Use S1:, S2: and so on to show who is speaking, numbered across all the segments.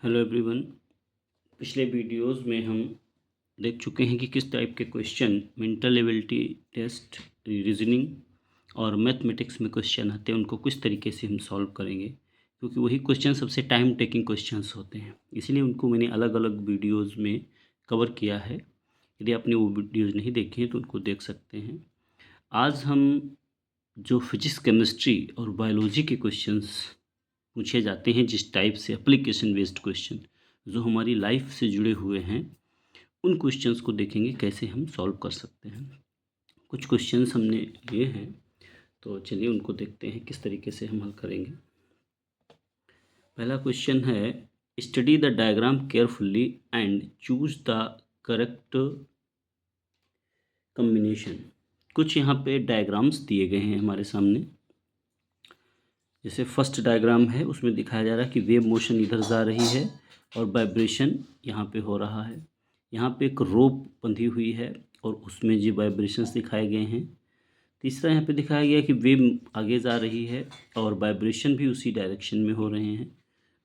S1: Hello everyone. पिछले videos में हम देख चुके हैं कि किस टाइप के question mental ability test, reasoning और मैथमेटिक्स में क्वेश्चन आते हैं, उनको किस तरीके से हम सॉल्व करेंगे, क्योंकि वही क्वेश्चन सबसे टाइम टेकिंग क्वेश्चंस होते हैं। इसलिए उनको मैंने अलग अलग वीडियोज़ में कवर किया है। यदि आपने वो वीडियोज़ नहीं देखे हैं तो उनको देख सकते हैं। आज हम जो फिजिक्स, केमिस्ट्री और बायोलॉजी के क्वेश्चंस पूछे जाते हैं, जिस टाइप से एप्लीकेशन बेस्ड क्वेश्चन जो हमारी लाइफ से जुड़े हुए हैं, उन क्वेश्चंस को देखेंगे कैसे हम सॉल्व कर सकते हैं। कुछ क्वेश्चंस हमने लिए हैं, तो चलिए उनको देखते हैं किस तरीके से हम हल करेंगे। पहला क्वेश्चन है, study the diagram carefully and choose the correct combination. कुछ यहाँ पे डायग्राम्स दिए गए हैं हमारे सामने। जैसे फर्स्ट डायग्राम है, उसमें दिखाया जा रहा है कि वेव मोशन इधर जा रही है और वाइब्रेशन यहाँ पे हो रहा है। यहाँ पे एक रोप बंधी हुई है और उसमें जो वाइब्रेशंस दिखाए गए हैं। तीसरा यहाँ पे दिखाया गया कि वेव आगे जा रही है और वाइब्रेशन भी उसी डायरेक्शन में हो रहे हैं।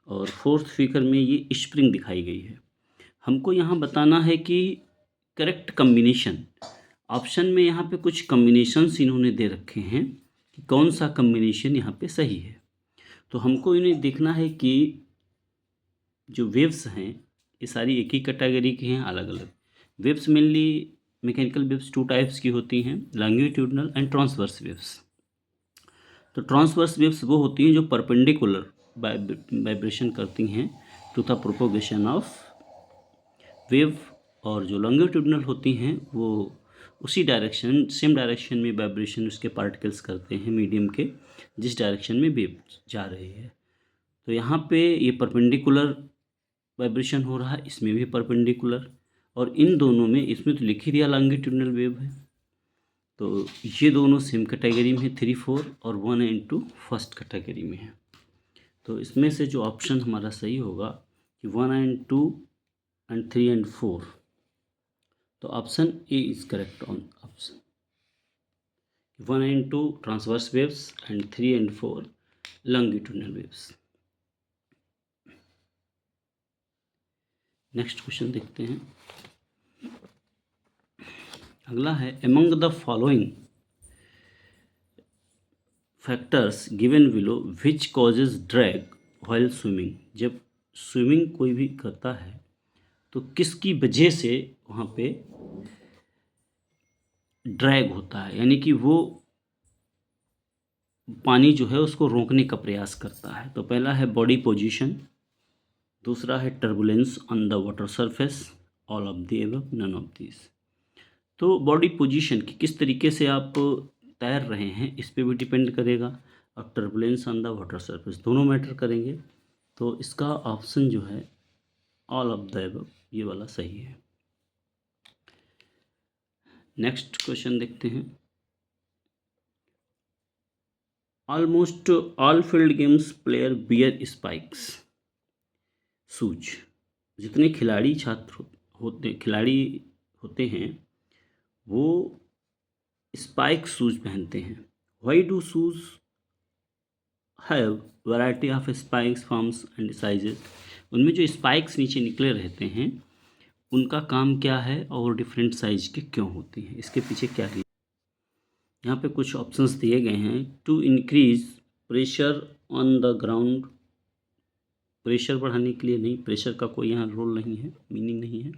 S1: और फोर्थ फिगर में ये स्प्रिंग दिखाई गई है। हमको यहाँ बताना है कि करेक्ट कम्बिनेशन। ऑप्शन में यहाँ पे कुछ कम्बिनेशंस इन्होंने दे रखे हैं कि कौन सा कम्बिनेशन यहाँ पे सही है। तो हमको इन्हें देखना है कि जो वेव्स हैं ये सारी एक ही कैटेगरी की हैं, अलग अलग। Waves mainly mechanical waves two types की होती हैं, लॉन्गिट्यूडनल एंड ट्रांसवर्स वेव्स। तो ट्रांसवर्स वेव्स वो होती हैं जो परपेंडिकुलर वाइब्रेशन करती हैं to the propagation of wave, और जो लॉन्गिट्यूडनल होती हैं वो उसी डायरेक्शन, सेम डायरेक्शन में वाइब्रेशन उसके पार्टिकल्स करते हैं मीडियम के, जिस डायरेक्शन में वेव जा रही है। तो यहाँ पे ये परपेंडिकुलर वाइब्रेशन हो रहा है, इसमें भी परपेंडिकुलर, और इन दोनों में, इसमें तो लिख ही दिया लॉन्गिट्यूडनल वेव है, तो ये दोनों सेम कैटेगरी में है, 3, 4 और 1 एंड 2 फर्स्ट कैटेगरी में है। तो इसमें से जो ऑप्शन हमारा सही होगा कि 1 एंड 2 एंड 3 एंड 4, तो option A is correct on option 1 and 2 transverse waves and 3 and 4 longitudinal waves. Next question देखते हैं। अगला है, among the following factors given below which causes drag while swimming. जब स्विमिंग कोई भी करता है तो किसकी वजह से वहाँ पे ड्रैग होता है, यानी कि वो पानी जो है उसको रोकने का प्रयास करता है। तो पहला है बॉडी पोजीशन, दूसरा है turbulence on the water surface, all of the above, none of this. तो बॉडी पोजीशन की किस तरीके से आप तैर रहे हैं इस पे भी डिपेंड करेगा, और turbulence on the water surface, दोनों मैटर करेंगे। तो इसका ऑप्शन जो है ऑल ऑफ द एबव, ये वाला सही है। नेक्स्ट क्वेश्चन देखते हैं। Almost all field games player bear spikes shoes. जितने खिलाड़ी होते हैं वो स्पाइक शूज पहनते हैं। Why do shoes have variety of spikes forms and sizes. उनमें जो स्पाइक्स नीचे निकले रहते हैं उनका काम क्या है और डिफरेंट साइज के क्यों होती हैं, इसके पीछे क्या है। यहाँ पे कुछ ऑप्शंस दिए गए हैं। To increase pressure on the ground, pressure बढ़ाने के लिए नहीं, प्रेशर का कोई यहाँ रोल नहीं है, मीनिंग नहीं है।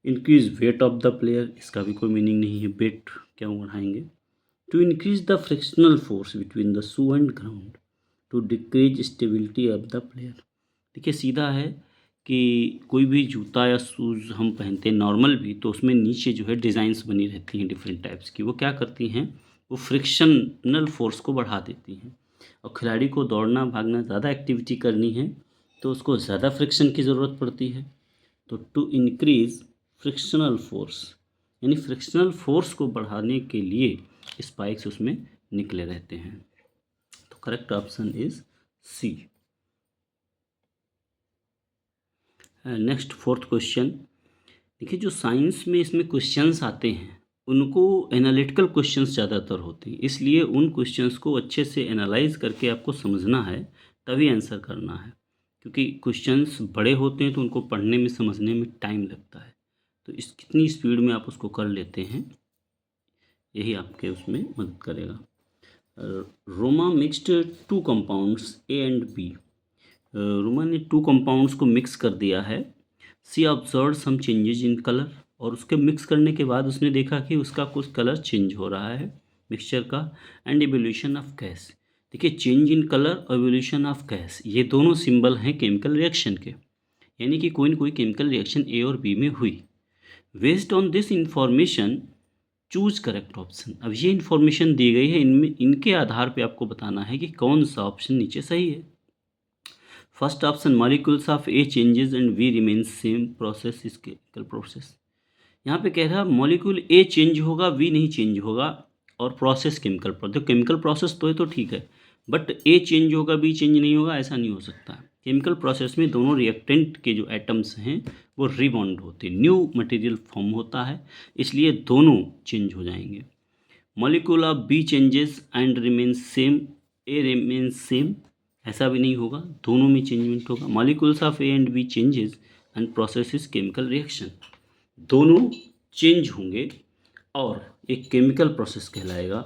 S1: Increase weight of the player, इसका भी कोई मीनिंग नहीं है, वेट क्यों बढ़ाएंगे। To increase the frictional force between the shoe and ground, to decrease stability of the player. देखिए सीधा है कि कोई भी जूता या शूज़ हम पहनते हैं नॉर्मल भी, तो उसमें नीचे जो है डिज़ाइंस बनी रहती हैं डिफरेंट टाइप्स की। वो क्या करती हैं, वो फ्रिक्शनल फोर्स को बढ़ा देती हैं। और खिलाड़ी को दौड़ना भागना ज़्यादा एक्टिविटी करनी है तो उसको ज़्यादा फ्रिक्शन की ज़रूरत पड़ती है। तो टू इंक्रीज फ्रिक्शनल फोर्स, यानी फ्रिक्शनल फोर्स को बढ़ाने के लिए स्पाइक्स उसमें निकले रहते हैं। तो correct option is C. Next fourth question देखिए, जो साइंस में इसमें क्वेश्चंस आते हैं उनको एनालिटिकल क्वेश्चंस ज़्यादातर होते हैं, इसलिए उन क्वेश्चंस को अच्छे से एनालाइज करके आपको समझना है, तभी आंसर करना है। क्योंकि क्वेश्चंस बड़े होते हैं तो उनको पढ़ने में समझने में टाइम लगता है। तो इस कितनी स्पीड में आप उसको कर लेते हैं, यही आपके उसमें मदद करेगा। Roma mixed two compounds A and B. Roma ने टू कंपाउंड्स को मिक्स कर दिया है। She observe some changes in colour, और उसके मिक्स करने के बाद उसने देखा कि उसका कुछ कलर चेंज हो रहा है मिक्सचर का। And evolution of gas. देखिए, चेंज इन कलर और एवोल्यूशन ऑफ गैस, ये दोनों सिंबल हैं केमिकल रिएक्शन के, यानी कि कोई ना कोई केमिकल रिएक्शन ए और बी में हुई। Based on this information choose correct option. अब ये इन्फॉर्मेशन दी गई है, इनमें इनके आधार पे आपको बताना है कि कौन सा ऑप्शन नीचे सही है। First option, molecules of A changes and be remain same process is chemical process. यहाँ पे कह रहा है मॉलिक्यूल ए चेंज होगा, बी नहीं चेंज होगा, और process chemical process. Chemical process तो है तो ठीक है, बट ए चेंज होगा बी चेंज नहीं होगा, ऐसा नहीं हो सकता। केमिकल प्रोसेस में दोनों रिएक्टेंट के जो एटम्स हैं वो रिबॉन्ड होते हैं, न्यू मटेरियल फॉर्म होता है, इसलिए दोनों चेंज हो जाएंगे। Molecule of B changes and remain same, A remain same, ऐसा भी नहीं होगा, दोनों में चेंजमेंट होगा। Molecules of A and B changes and process chemical reaction, दोनों चेंज होंगे और एक केमिकल प्रोसेस कहलाएगा।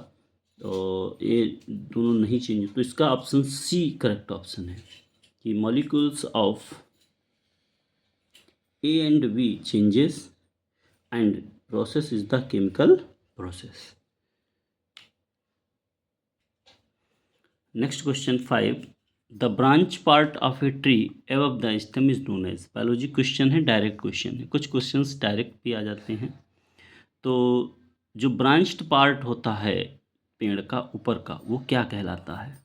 S1: तो ये दोनों नहीं चेंज, तो इसका ऑप्शन सी करेक्ट ऑप्शन है कि molecules of A and B changes and process is the chemical process. Next question 5, the branch part of a tree above the stem is known as. Biology question है, direct question है, कुछ questions direct भी आ जाते हैं। तो जो branched part होता है पेड़ का ऊपर का, वो क्या कहलाता है?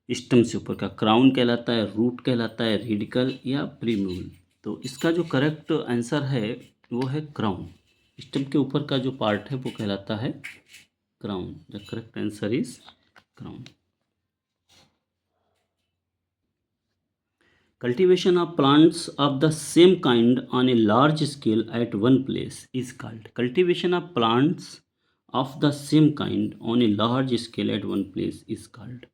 S1: स्टेम से ऊपर का क्राउन कहलाता है, रूट कहलाता है, रेडिकल या प्रीम्यूल। तो इसका जो करेक्ट आंसर है वो है क्राउन। स्टेम के ऊपर का जो पार्ट है वो कहलाता है crown. The correct answer is crown. Cultivation of plants of the same kind on a large scale at one place is called. Cultivation of plants of the same kind on a large scale at one place is called.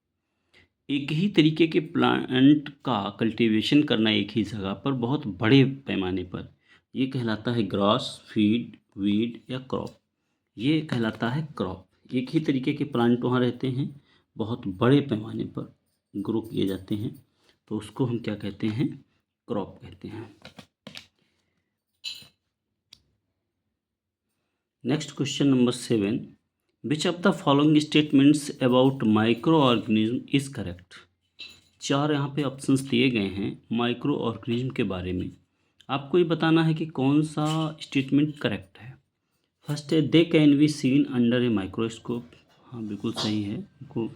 S1: एक ही तरीके के plant का cultivation करना एक ही जगह पर बहुत बड़े पैमाने पर, ये कहलाता है ग्रास, फीड, वीड या क्रॉप। ये कहलाता है क्रॉप। एक ही तरीके के प्लांट वहाँ रहते हैं, बहुत बड़े पैमाने पर ग्रो किए जाते हैं, तो उसको हम क्या कहते हैं? क्रॉप कहते हैं। Next question number 7, which of the following statements about micro organism is correct. 4 यहाँ पे ऑप्शंस दिए गए हैं माइक्रो ऑर्गेनिज्म के बारे में, आपको ये बताना है कि कौन सा स्टेटमेंट करेक्ट है। फर्स्ट है, they can be seen under a microscope. हाँ, बिल्कुल सही है, उनको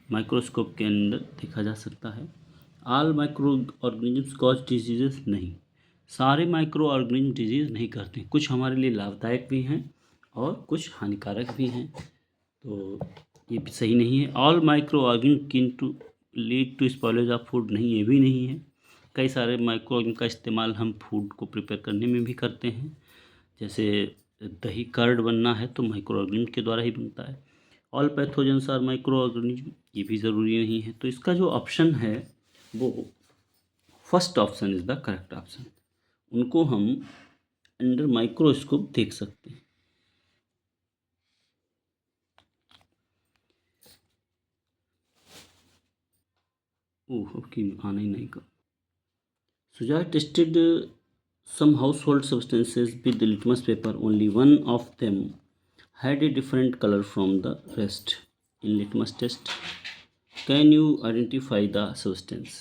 S1: माइक्रोस्कोप के अंदर देखा जा सकता है। All micro organism cause diseases, नहीं, सारे माइक्रो ऑर्गेनिज्म डिजीज़ नहीं करते, कुछ हमारे लिए लाभदायक भी हैं और कुछ हानिकारक भी हैं, तो ये भी सही नहीं है। All micro organism can to lead to spoilage of food, नहीं, ये भी नहीं है। कई सारे माइक्रो ऑर्गेनिज्म का इस्तेमाल हम फूड को प्रिपेयर करने में भी करते हैं, जैसे दही कर्ड बनना है तो माइक्रो ऑर्गेनिज्म के द्वारा ही बनता है। All pathogens are micro organism, ये भी ज़रूरी नहीं है। तो इसका जो ऑप्शन है वो first option is the correct option. उनको हम अंडर माइक्रोस्कोप देख सकते हैं। ओह, ओके, आना ही नहीं का। Sujoy tested some household substances with the litmus paper. Only one of them had a different color from the rest in litmus test. Can you identify the substance?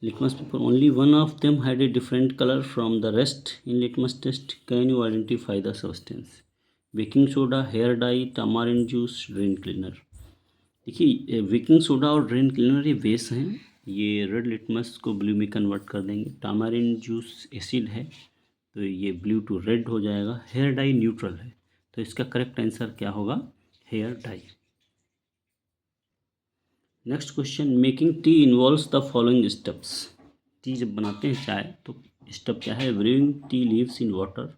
S1: Litmus paper, only one of them had a different color from the rest in litmus test. Can you identify the substance? Baking soda, hair dye, tamarind juice, drain cleaner. देखिए, baking soda और drain cleaner ये base हैं, ये red litmus को blue में convert कर देंगे। टामारिन juice acid है तो ये ब्लू टू रेड हो जाएगा। हेयर डाई न्यूट्रल है, तो इसका करेक्ट आंसर क्या होगा? Hair dye. Next question, making tea involves the following steps. Tea जब बनाते हैं चाय तो स्टेप क्या है? Brewing tea leaves in water,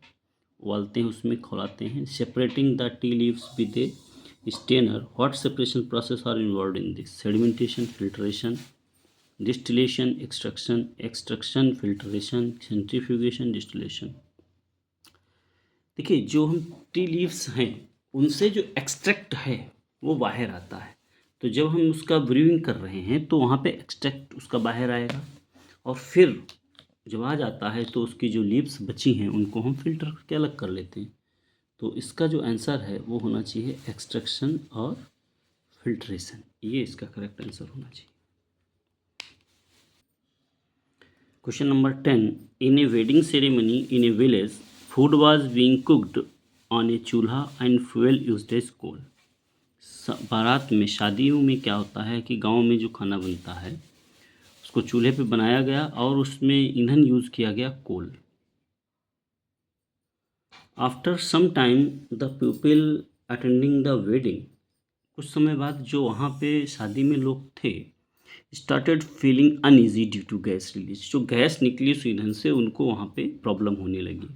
S1: उबालते हैं उसमें, खौलाते हैं। Separating the tea leaves with a strainer, what separation process are involve in this? Sedimentation, filtration, distillation, extraction, filtration, centrifugation, distillation. देखिए, जो हम टी लीव्स हैं उनसे जो एक्सट्रैक्ट है वो बाहर आता है। तो जब हम उसका ब्रूइंग कर रहे हैं तो वहाँ पे एक्सट्रैक्ट उसका बाहर आएगा, और फिर जब आ जाता है तो उसकी जो लीव्स बची हैं उनको हम फिल्टर करके अलग कर लेते हैं। तो इसका जो आंसर है वो होना चाहिए एक्सट्रैक्शन और फिल्ट्रेशन, ये इसका करेक्ट आंसर होना चाहिए। Question number 10, in a wedding ceremony in a village, food was being cooked on a chulha and fuel used as coal. बारात में, शादियों में क्या होता है कि गांव में जो खाना बनता है उसको चूल्हे पे बनाया गया और उसमें ईंधन यूज़ किया गया coal. After some time the people attending the wedding, कुछ समय बाद जो वहाँ पे शादी में लोग थे, started feeling uneasy due to gas release, जो गैस निकली उस ईंधन से उनको वहाँ पे प्रॉब्लम होने लगी।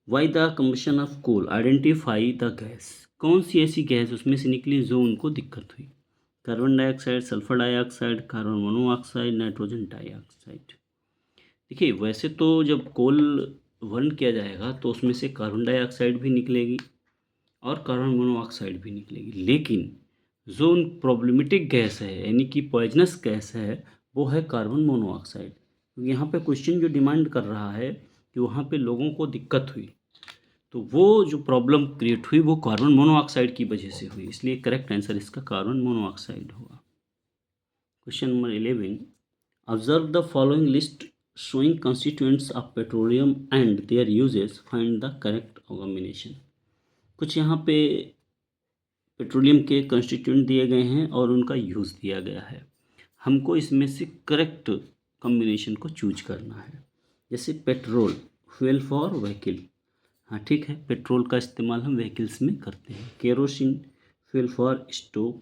S1: Why the combustion of coal, identify the gas, कौन सी ऐसी गैस उसमें से निकली जो उनको दिक्कत हुई? Carbon dioxide, sulphur dioxide, carbon monoxide, nitrogen dioxide. देखिए, वैसे तो जब कोल बर्न किया जाएगा तो उसमें से कार्बन डाइऑक्साइड भी निकलेगी और कार्बन मोनोऑक्साइड भी निकलेगी, लेकिन जो उन प्रॉब्लमेटिक गैस है यानी कि पॉइजनस गैस है वो है कार्बन मोनोऑक्साइड। तो यहाँ पे क्वेश्चन जो डिमांड कर रहा है कि वहाँ पे लोगों को दिक्कत हुई, तो वो जो प्रॉब्लम क्रिएट हुई वो कार्बन मोनोऑक्साइड की वजह से हुई, इसलिए करेक्ट आंसर इसका कार्बन मोनोऑक्साइड होगा। Question number 11, observe the following list showing constituents of petroleum and their uses, find the correct combination। कुछ यहाँ पे पेट्रोलियम के कंस्टिट्यूएंट दिए गए हैं और उनका यूज़ दिया गया है, हमको इसमें से करेक्ट कॉम्बिनेशन को चूज करना है। जैसे पेट्रोल, फ्यूल फॉर व्हीकल, हाँ ठीक है, पेट्रोल का इस्तेमाल हम व्हीकल्स में करते हैं। Kerosene, fuel for stove.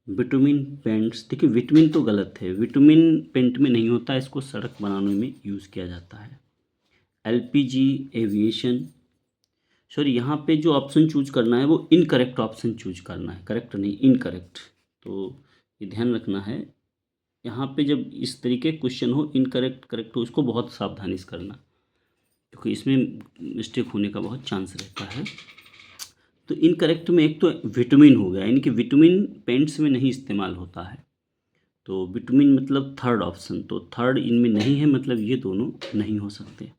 S1: Vitamin paints, देखिए विटामिन तो गलत है, विटामिन पेंट में नहीं होता, इसको सड़क बनाने में यूज़ किया जाता है। एलपीजी, एविएशन, सॉरी यहाँ पे जो ऑप्शन चूज करना है वो इनकरेक्ट ऑप्शन चूज करना है, करेक्ट नहीं, इनकरेक्ट। तो ये ध्यान रखना है, यहाँ पे जब इस तरीके क्वेश्चन हो इनकरेक्ट करेक्ट हो, इसको बहुत सावधानी से करना, क्योंकि इसमें मिस्टेक होने का बहुत चांस रहता है। तो इनकरेक्ट में एक तो विटामिन हो गया, यानी कि विटामिन पेंट्स में नहीं इस्तेमाल होता है, तो विटामिन मतलब थर्ड ऑप्शन, तो थर्ड इनमें नहीं है, मतलब ये दोनों नहीं हो सकते।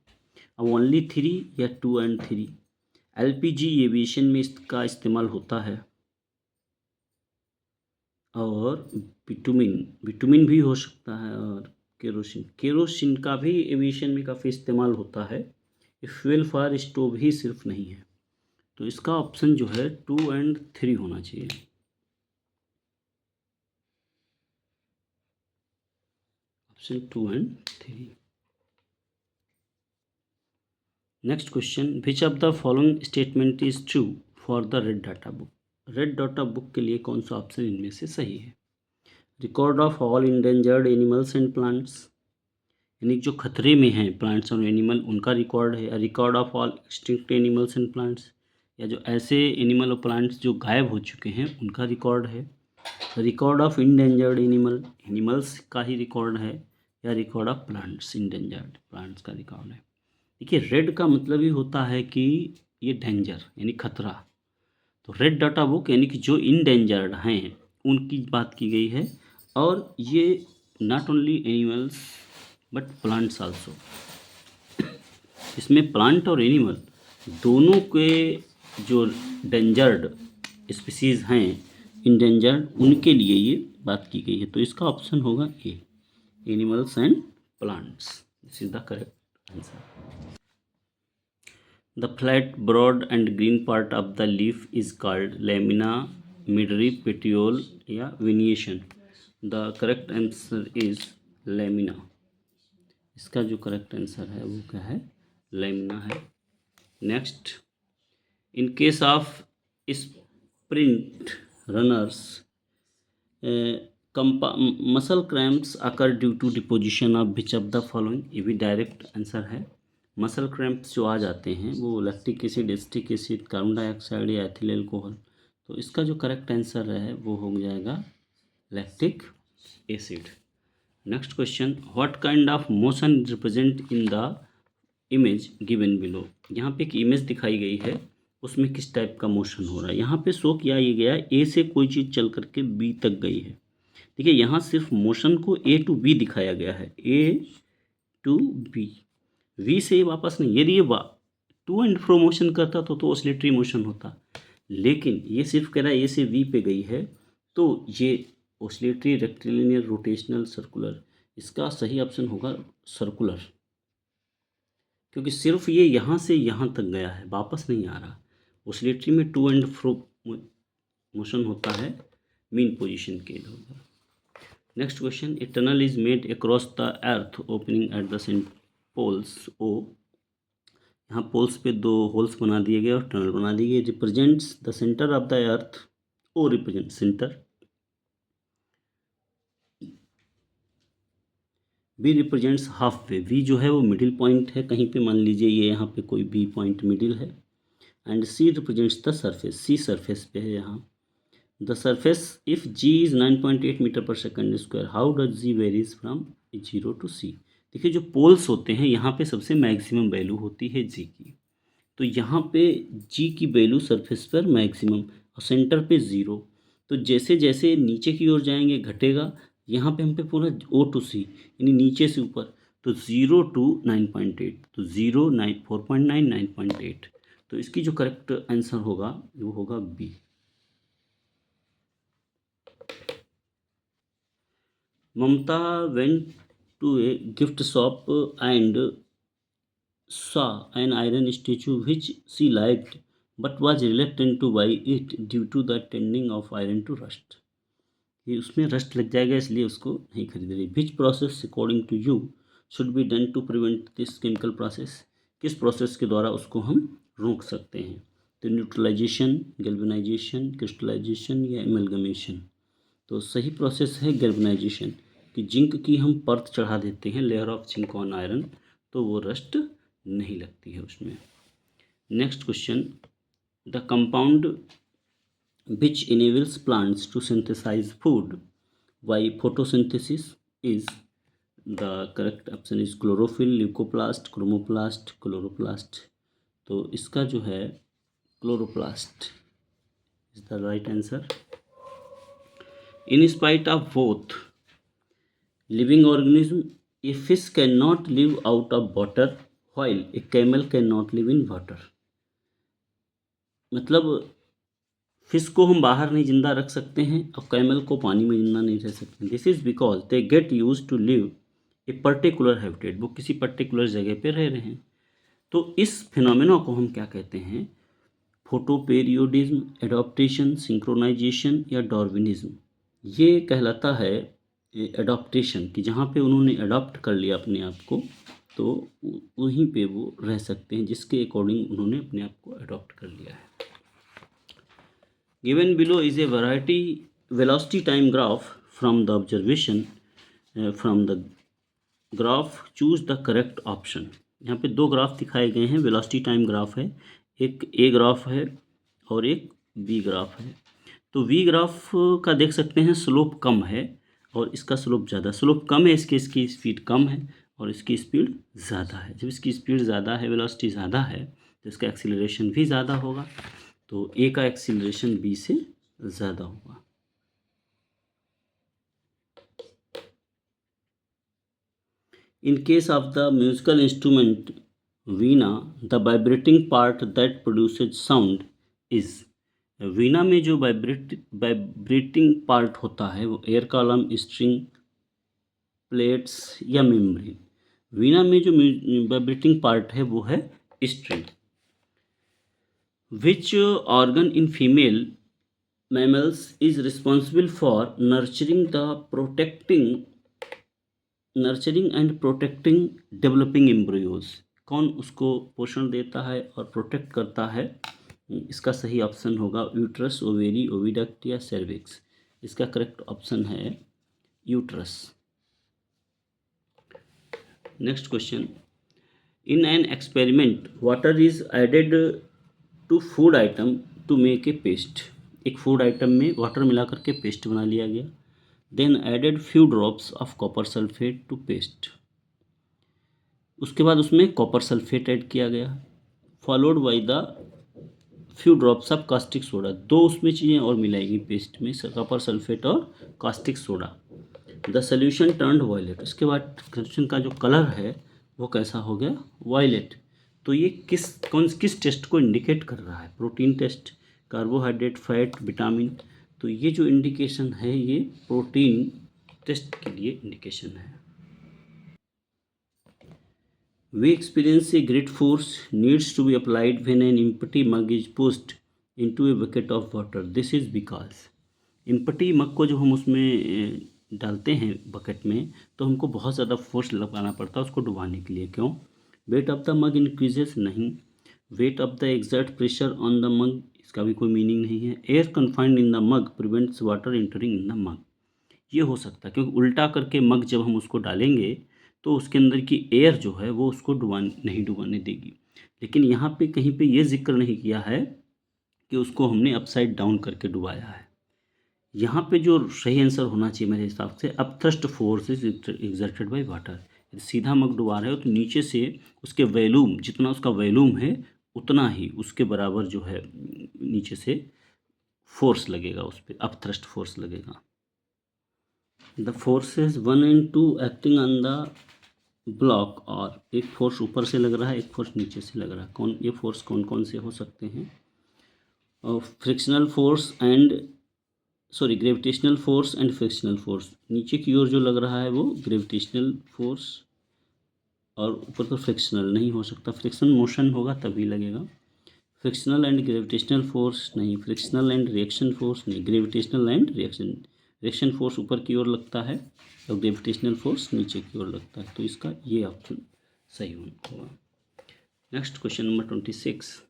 S1: अब ओनली 3 या 2 एंड 3। एलपीजी एविएशन में इसका इस्तेमाल होता है, और विटामिन भी हो सकता है, और केरोसिन का भी एविएशन में काफ़ी इस्तेमाल होता है। फ्यूल फॉर स्टोव ही सिर्फ नहीं है, तो इसका ऑप्शन जो है 2 एंड 3 होना चाहिए। Option 2 and 3। Next question, which of the following statement is true for the red data book? Red data book के लिए कौन सा ऑप्शन इनमें से सही है? Record of all endangered animals and plants, यानी जो खतरे में हैं प्लांट्स और एनिमल उनका रिकॉर्ड है। Record of all extinct animals and plants, या जो ऐसे एनिमल और प्लांट्स जो गायब हो चुके हैं उनका रिकॉर्ड है। रिकॉर्ड ऑफ इंडेंजर्ड एनिमल्स का ही रिकॉर्ड है, या record of plants, endangered plants का रिकॉर्ड है। देखिए, रेड का मतलब ही होता है कि ये डेंजर यानी खतरा, तो रेड डाटा बुक यानी कि जो इंडेंजर्ड हैं उनकी बात की गई है, और ये not only animals but plants also, इसमें प्लांट और एनिमल दोनों के जो डेंजर्ड स्पीसीज़ हैं, इंडेंजर्ड, उनके लिए ये बात की गई है। तो इसका ऑप्शन होगा A, animals and plants, this is the correct answer. The flat, broad and green part of the leaf is called lamina, midrib, petiole या वेनिएशन। The correct answer is lamina। इसका जो करेक्ट आंसर है वो क्या है? Lamina है। Next, in case of sprint runners muscle cramps occur due to deposition of which of the following? ये भी डायरेक्ट आंसर है। मसल क्रैम्प्स जो आ जाते हैं वो lactic acid, acetic acid, carbon dioxide या एथिल अल्कोहल, तो इसका जो करेक्ट आंसर है वो हो जाएगा lactic acid. Next question, what kind of motion represent in the image given below. यहाँ पे एक इमेज दिखाई गई है, उसमें किस टाइप का मोशन हो रहा है। यहाँ पे शो किया ये गया ए से कोई चीज़ चल करके बी तक गई है। देखिए यहाँ सिर्फ मोशन को ए टू बी दिखाया गया है, ए टू बी, वी से वापस नहीं। यदि ये टू एंड फ्रो मोशन करता तो ऑसिलेटरी मोशन होता, लेकिन ये सिर्फ कह रहा है ए से वी पे गई है, तो ये ऑसिलेटरी रेक्टिलिनियर रोटेशनल सर्कुलर, इसका सही ऑप्शन होगा सर्कुलर, क्योंकि सिर्फ ये यहाँ से यहाँ तक गया है, वापस नहीं आ रहा। ऑसिलेटरी में टू एंड फ्रो मोशन होता है मीन पोजीशन के इधर। Next question, a tunnel is made across the earth opening at the sent poles O. यहाँ पोल्स पे दो होल्स बना दिए गए और टनल बना दी गई। Represents the centre of the earth, O represent centre, B represents half way, V जो है वो मिडिल पॉइंट है कहीं पे, मान लीजिए ये यहाँ पे कोई बी पॉइंट मिडिल है। And C represents the surface, C surface पे है यहाँ। The surface if g is 9.8 metre per second square, how does g varies from 0 to C. देखिए जो पोल्स होते हैं यहाँ पे सबसे मैक्सिमम वैल्यू होती है जी की, तो यहाँ पे जी की वैल्यू सरफेस पर मैक्सिमम और सेंटर पे ज़ीरो। तो जैसे जैसे नीचे की ओर जाएंगे घटेगा, यहाँ पे हम पे पूरा ओ टू सी यानी नीचे से ऊपर, तो 0 टू 9.8, तो 0 9 4.9 9.8, तो इसकी जो करेक्ट आंसर होगा वो होगा B. Mamta went to a gift shop and saw an iron statue which she liked but was reluctant to buy it due to the tending of iron to rust। ये उसमें rust लग जाएगा इसलिए उसको नहीं खरीद रही। Which process according to you should be done to prevent this chemical process, किस प्रोसेस के द्वारा उसको हम रोक सकते हैं। तो न्यूट्रलाइजेशन, गैल्वेनाइजेशन, क्रिस्टलाइजेशन या एमलगमेशन। तो सही प्रोसेस है गैल्वेनाइजेशन, कि जिंक की हम परत चढ़ा देते हैं, layer of zinc on iron, तो वो रस्ट नहीं लगती है उसमें। Next question, the compound which enables plants to synthesize food by photosynthesis is, the correct option is chlorophyll, leucoplast, chromoplast, chloroplast। तो इसका जो है chloroplast is the right answer। In spite of both living organism, a fish cannot live out of water while a camel cannot live in water। मतलब fish को हम बाहर नहीं जिंदा रख सकते हैं और कैमल को पानी में जिंदा नहीं रह सकते। This is because they get use to live a particular habitat, वो किसी पर्टिकुलर जगह पे रह रहे हैं। तो इस फिनोमेना को हम क्या कहते हैं, फोटोपेरियोडिज्म, एडॉप्टेशन, सिंक्रोनाइजेशन या डार्विनिज्म। ये कहलाता है एडॉप्टेशन, कि जहाँ पे उन्होंने अडॉप्ट कर लिया अपने आप को, तो वहीं पे वो रह सकते हैं जिसके अकॉर्डिंग उन्होंने अपने आप को अडॉप्ट कर लिया है। Given below is a velocity time graph from the observation, from the graph choose the correct option। यहाँ पे दो ग्राफ दिखाए गए हैं, वेलोसिटी टाइम ग्राफ है, एक ए ग्राफ है और एक बी ग्राफ है। तो वी ग्राफ का देख सकते हैं स्लोप कम है और इसका स्लोप ज़्यादा। स्लोप कम है इसकी स्पीड कम है और इसकी स्पीड ज़्यादा है। जब इसकी स्पीड ज़्यादा है, वेलोसिटी ज़्यादा है, तो इसका एक्सीलरेशन भी ज़्यादा होगा, तो ए का एक्सीलरेशन बी से ज़्यादा होगा। In case of the musical instrument veena, the vibrating part that produces sound is. Veena में जो वाइब्रेटिंग पार्ट होता है वो एयर कॉलम, स्ट्रिंग, प्लेट्स या मेम्ब्रेन। वीणा में जो वाइब्रेटिंग पार्ट है वो है string. Which organ in female mammals is responsible for nurturing and protecting developing embryos? कौन उसको पोषण देता है और प्रोटेक्ट करता है? इसका सही ऑप्शन होगा यूट्रस, ओवेरी, ओविडक्ट या सर्विक्स। इसका करेक्ट ऑप्शन है uterus. Next question, in an experiment water is added to food item to make a paste. एक फूड आइटम में वाटर मिला करके पेस्ट बना लिया गया। Then added few drops of copper sulphate to paste, उसके बाद उसमें कॉपर सल्फेट ऐड किया गया, followed by the few drops of caustic soda. दो उसमें चीज़ें और मिलाएगी पेस्ट में, कॉपर सल्फेट और caustic soda. The solution turned violet, इसके बाद सोल्यूशन का जो कलर है वो कैसा हो गया, वायलेट। तो ये किस टेस्ट को इंडिकेट कर रहा है, protein test, carbohydrate, fat, vitamin. तो ये जो इंडिकेशन है ये प्रोटीन टेस्ट के लिए इंडिकेशन है। We experience a great force needs to be applied when an empty mug is pushed into a bucket of water. This is because empty mug को जो हम उसमें डालते हैं बकेट में, तो हमको बहुत ज़्यादा फोर्स लगाना पड़ता है उसको डुबाने के लिए। क्यों? Weight of the mug increases, नहीं। Weight of the exert pressure on the mug, इसका भी कोई मीनिंग नहीं है। Air confined in the mug prevents water entering in the mug, ये हो सकता है क्योंकि उल्टा करके मग जब हम उसको डालेंगे तो उसके अंदर की एयर जो है वो उसको नहीं डुबाने देगी। लेकिन यहाँ पे कहीं पे ये जिक्र नहीं किया है कि उसको हमने अपसाइड डाउन करके डुबाया है। यहाँ पे जो सही आंसर होना चाहिए मेरे हिसाब से, upthrust force is exerted by water. यदि सीधा मग डुबा रहे हो तो नीचे से उसके वॉल्यूम, जितना उसका वॉल्यूम है उतना ही उसके बराबर जो है नीचे से फोर्स लगेगा, उस पर अपथ्रस्ट फोर्स लगेगा। The forces 1 and 2 acting on the block, और एक फोर्स ऊपर से लग रहा है, एक फोर्स नीचे से लग रहा है। कौन ये फोर्स कौन कौन से हो सकते हैं? Frictional force and gravitational force and frictional force. नीचे की ओर जो लग रहा है वो ग्रेविटेशनल फोर्स, और ऊपर तो फ्रिक्शनल नहीं हो सकता, फ्रिक्शन मोशन होगा तभी लगेगा। फ्रिक्शनल एंड ग्रेविटेशनल फोर्स नहीं, फ्रिक्शनल एंड रिएक्शन फोर्स नहीं, ग्रेविटेशनल एंड रिएक्शन फोर्स ऊपर की ओर लगता है और ग्रेविटेशनल फोर्स नीचे की ओर लगता है। तो इसका ये ऑप्शन सही होगा। Next question number 26,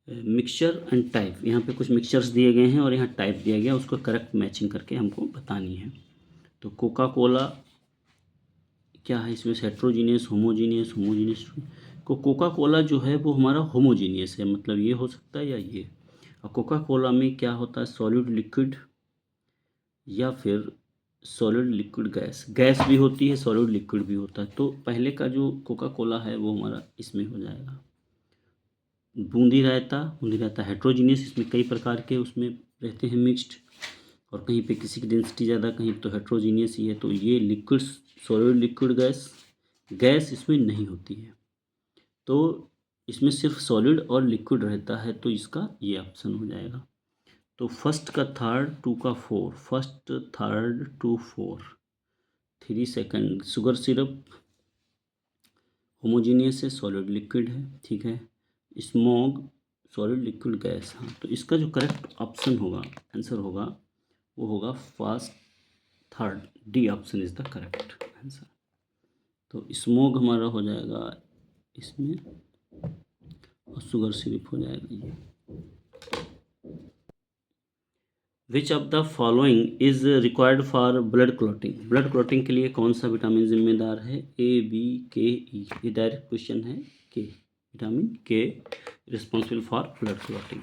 S1: mixture and type. यहाँ पे कुछ मिक्सचर्स दिए गए हैं और यहाँ टाइप दिया गया, उसको करेक्ट मैचिंग करके हमको बतानी है। तो कोका कोला क्या है इसमें, हेट्रोजीनियस, होमोजीनियस। कोका कोला जो है वो हमारा होमोजीनियस है, मतलब ये हो सकता है या ये। और कोका कोला में क्या होता है, सॉलिड लिक्विड या फिर सॉलिड लिक्विड गैस, गैस भी होती है सॉलिड लिक्विड भी होता है। तो पहले का जो कोका कोला है वो हमारा इसमें हो जाएगा। बूंदी रायता हेट्रोजीनियस, इसमें कई प्रकार के उसमें रहते हैं मिक्स्ड, और कहीं पे किसी की डेंसिटी ज़्यादा, कहीं तो हेट्रोजीनियस ही है। तो ये लिक्विड सॉलिड लिक्विड गैस इसमें नहीं होती है, तो इसमें सिर्फ सॉलिड और लिक्विड रहता है, तो इसका ये ऑप्शन हो जाएगा। तो फर्स्ट का थर्ड, टू का four, first third two four, 3 second. Sugar syrup homogeneous है, सॉलिड लिक्विड है, ठीक है। स्मोग सॉलिड लिक्विड गैस, हाँ। तो इसका जो करेक्ट ऑप्शन होगा, आंसर होगा, वो होगा first third, D option is the correct answer. तो स्मोग हमारा हो जाएगा इसमें, और शुगर सिरप हो जाएगा ये। विच of the following is required for blood clotting, blood clotting के लिए कौन सा विटामिन जिम्मेदार है, ए, बी, के, ई। ये डायरेक्ट क्वेश्चन है, K, vitamin K responsible for blood clotting.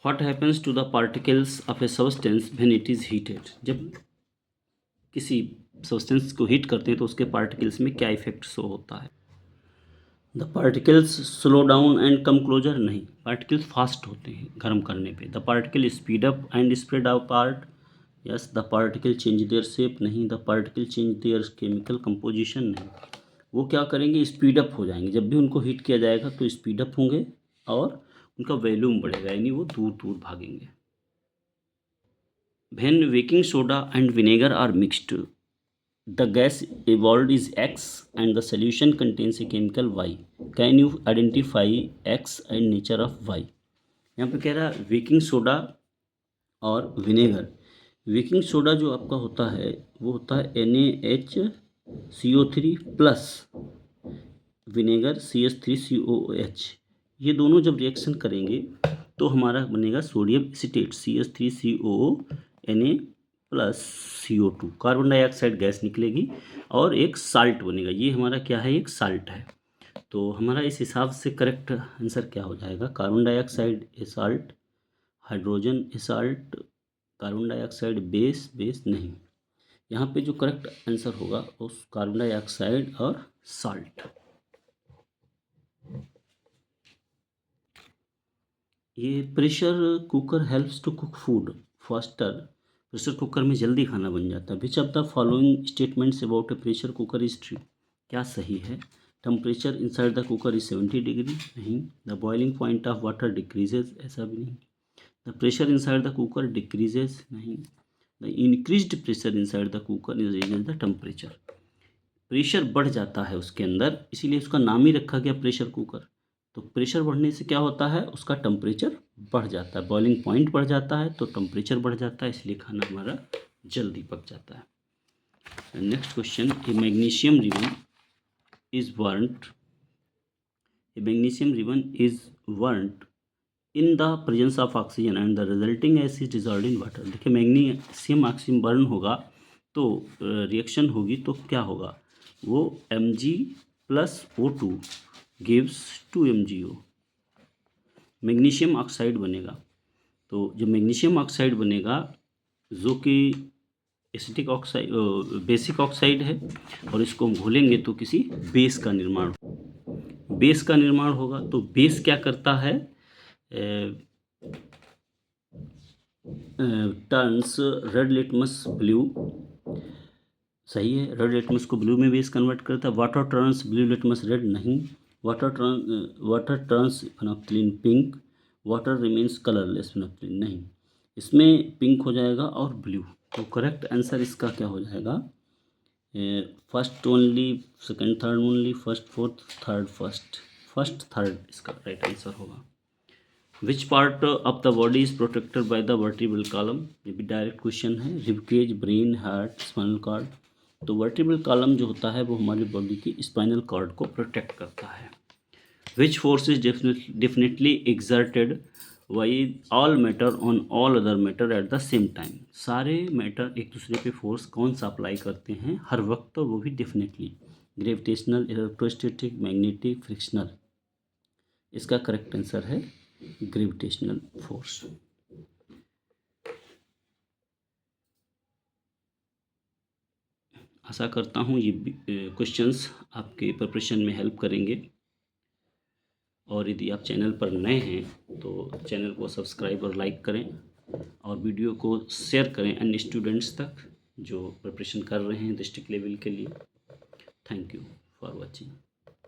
S1: What happens to the particles of a substance when it is heated, जब किसी सब्सटेंस को हीट करते हैं तो उसके पार्टिकल्स में क्या इफेक्ट शो होता है। The particles slow down and come closer, नहीं, पार्टिकल्स फास्ट होते हैं गर्म करने पे। The particle speed up and spread apart, yes. The particle change their shape, नहीं। The particle change their chemical composition, नहीं। वो क्या करेंगे, स्पीड अप हो जाएंगे, जब भी उनको हीट किया जाएगा तो स्पीड अप होंगे और उनका वॉल्यूम बढ़ेगा, यानी वो दूर दूर भागेंगे। When baking soda and vinegar are mixed, the gas evolved is X and the solution contains a chemical Y. Can you identify X and nature of Y? यहाँ पे कह रहा है बेकिंग सोडा और विनेगर। बेकिंग सोडा जो आपका होता है वो होता है NaHCO3 प्लस विनेगर CH3COOH। ये दोनों जब रिएक्शन करेंगे तो हमारा बनेगा sodium acetate CH3COO plus CO2, carbon dioxide gas निकलेगी और एक साल्ट बनेगा। ये हमारा क्या है, एक साल्ट है। तो हमारा इस हिसाब से करेक्ट आंसर क्या हो जाएगा? Carbon dioxide a salt, hydrogen a salt, carbon dioxide base, base नहीं। यहाँ पे जो करेक्ट आंसर होगा वो कार्बन डाइऑक्साइड और साल्ट। ये pressure cooker helps to cook food faster. Pressure cooker में जल्दी खाना बन जाता है। Which of the following statements about a pressure cooker is true? क्या सही है? Temperature inside the cooker is 70 degree, नहीं। The boiling point of water decreases, ऐसा भी नहीं। The pressure inside the cooker decreases, नहीं। The increased pressure inside the cooker increases the temperature. Pressure बढ़ जाता है उसके अंदर, इसीलिए उसका नाम ही रखा गया प्रेशर कुकर। तो प्रेशर बढ़ने से क्या होता है? उसका टेम्परेचर बढ़ जाता है, बॉइलिंग पॉइंट बढ़ जाता है, तो टेम्परेचर बढ़ जाता है, इसलिए खाना हमारा जल्दी पक जाता है। Next question, A magnesium ribbon is burnt, A magnesium ribbon is burnt in the presence of oxygen and the resulting acid is dissolved in water. देखिए मैग्नीशियम ऑक्सीजन बर्न होगा तो रिएक्शन होगी तो क्या होगा? वो Mg+O2 gives 2 MgO, magnesium oxide बनेगा। तो जो मैग्नीशियम ऑक्साइड बनेगा जो कि एसिटिक ऑक्साइड, बेसिक ऑक्साइड है, और इसको हम घोलेंगे तो किसी बेस का निर्माण, बेस का निर्माण होगा। तो बेस क्या करता है? टर्न्स रेड लिटमस ब्लू, सही है। रेड लिटमस को ब्लू में बेस कन्वर्ट करता है। Water turns blue litmus red, नहीं। Water turns phenolphthalein pink, water remains colourless phenolphthalein, नहीं। इसमें पिंक हो जाएगा और ब्लू। तो करेक्ट आंसर इसका क्या हो जाएगा? First only, second third only, first fourth, third first, first third इसका राइट आंसर होगा। Which part of the body is protected by the vertebral column? ये भी डायरेक्ट क्वेश्चन है। Ribcage, brain, heart, spinal cord. तो vertebral column जो होता है वो हमारी बॉडी की स्पाइनल कॉर्ड को प्रोटेक्ट करता है। Which force is definitely exerted by all matter on all other matter at the same time? सारे मैटर एक दूसरे पे फोर्स कौन सा अप्लाई करते हैं हर वक्त, तो वो भी definitely gravitational, electrostatic, magnetic, frictional. इसका करेक्ट आंसर है ग्रेविटेशनल फोर्स। आशा करता हूँ ये क्वेश्चंस आपके प्रिपरेशन में हेल्प करेंगे, और यदि आप चैनल पर नए हैं तो चैनल को सब्सक्राइब और लाइक करें, और वीडियो को शेयर करें अन्य स्टूडेंट्स तक जो प्रिपरेशन कर रहे हैं डिस्ट्रिक्ट लेवल के लिए। Thank you for watching.